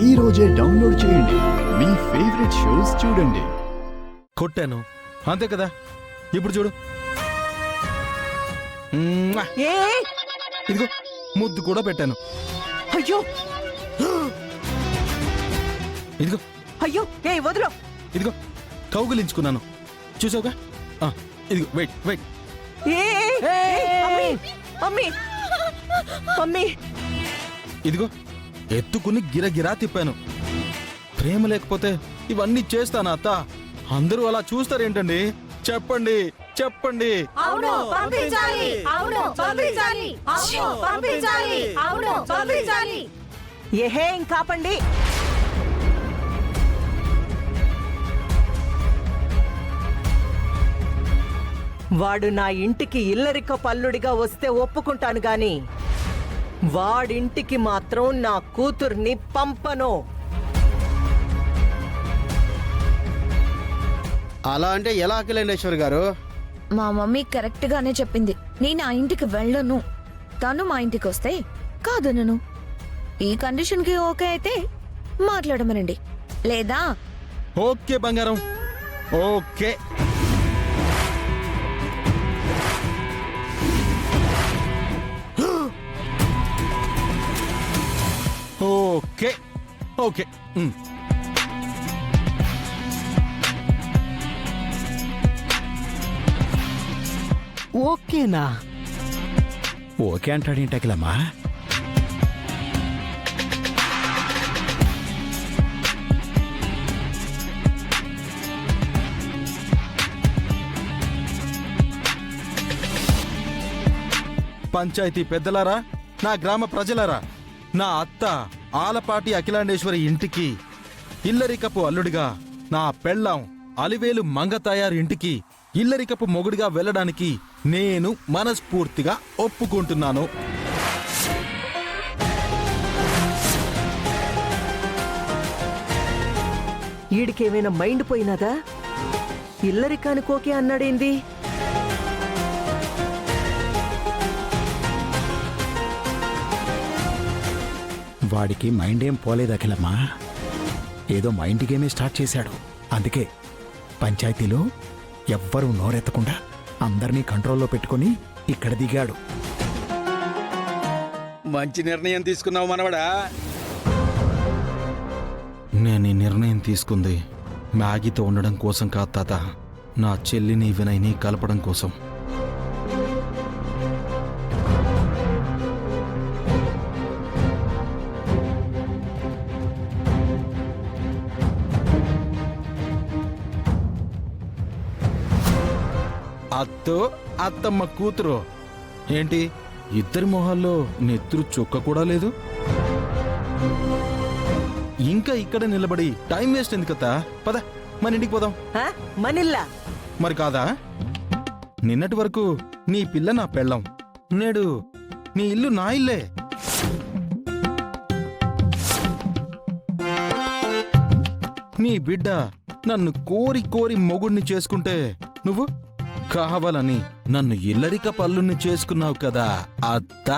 ఈ రోజే డౌన్లోడ్ చేయండి. మీ ఫేవరెట్ షోస్ చూడండి. కొట్టాను అంతే కదా. ఇప్పుడు చూడు, ఇదిగో ముద్దు కూడా పెట్టాను. అయ్యో ఇదిగో అయ్యో ఏ వదిలో. ఇదిగో కౌగిలించుకున్నాను, చూసావుగా. ఇదిగో వెయిట్ వెయిట్. మమ్మీ మమ్మీ ఇదిగో ఎత్తుకుని గిరగిరా తిప్పాను. ప్రేమ లేకపోతే ఇవన్నీ చేస్తానా అత్త? అందరూ అలా చూస్తారేంటండి? చెప్పండి చెప్పండి. అవును పంపించాలి, అవును పంపించాలి, అవును పంపించాలి, అవును పంపించాలి. ఏహే ఇంకాపండి. వాడు నా ఇంటికి ఇల్లరిక పల్లుడిగా వస్తే ఒప్పుకుంటాను గాని వాడింటికి మాత్రం నా కూతుర్ని పంపను. అలా అంటే ఎలా అఖిలేశ్వర్ గారు? మా మమ్మీ కరెక్ట్ గానే చెప్పింది. నేను ఆ ఇంటికి వెళ్ళను. తను మా ఇంటికి వస్తే కాదనను. ఈ కండిషన్ కి ఓకే అయితే మాట్లాడమనండి, లేదా ఓకే బంగారం, ఓకే. Okay okay. ఓకేనా? ఓకే అంటాడేంటి అఖిలమ్మా? పంచాయతీ పెద్దలారా, నా గ్రామ ప్రజలారా, నా అత్త ఆలపాటి అఖిలాండేశ్వరి ఇంటికి ఇల్లరికపు అల్లుడిగా, నా పెళ్ళాం అలివేలు మంగతాయారు ఇంటికి ఇల్లరికపు మొగుడిగా వెళ్ళడానికి నేను మనస్ఫూర్తిగా ఒప్పుకుంటున్నాను. ఈడికేమైనా మైండ్ పోయినదా? ఇల్లరికానికి ఓకే అన్నాడేంది? వాడికి మైండ్ ఏం పోలేదు అఖిలమ్మా. ఏదో మైండ్ గేమే స్టార్ట్ చేశాడు. అందుకే పంచాయతీలో ఎవ్వరూ నోరెత్తకుండా అందరినీ కంట్రోల్లో పెట్టుకుని ఇక్కడ దిగాడు. మంచి నిర్ణయం తీసుకున్నావు మనవడా. నేను ఈ నిర్ణయం తీసుకుంది మ్యాగీతో ఉండడం కోసం కాదు తాత, నా చెల్లిని వినయ్ని కలపడం కోసం. అత్తో అత్తమ్మ కూతురు ఏంటి, ఇద్దరి మొహాల్లో నెత్తురు చుక్క కూడా లేదు. ఇంకా ఇక్కడ నిలబడి టైం వేస్ట్ ఎందుకత్తా? పద మన ఇంటికి పోదాం. మనిల్లా మరి కాదా? నిన్నటి వరకు నీ పిల్ల నా పెళ్ళం, నేడు నీ ఇల్లు నా ఇల్లే. నీ బిడ్డ నన్ను కోరి కోరి మొగుడిని చేసుకుంటే నువ్వు కావాలని నన్ను ఇల్లరిక పల్లుని చేసుకున్నావు కదా అత్త.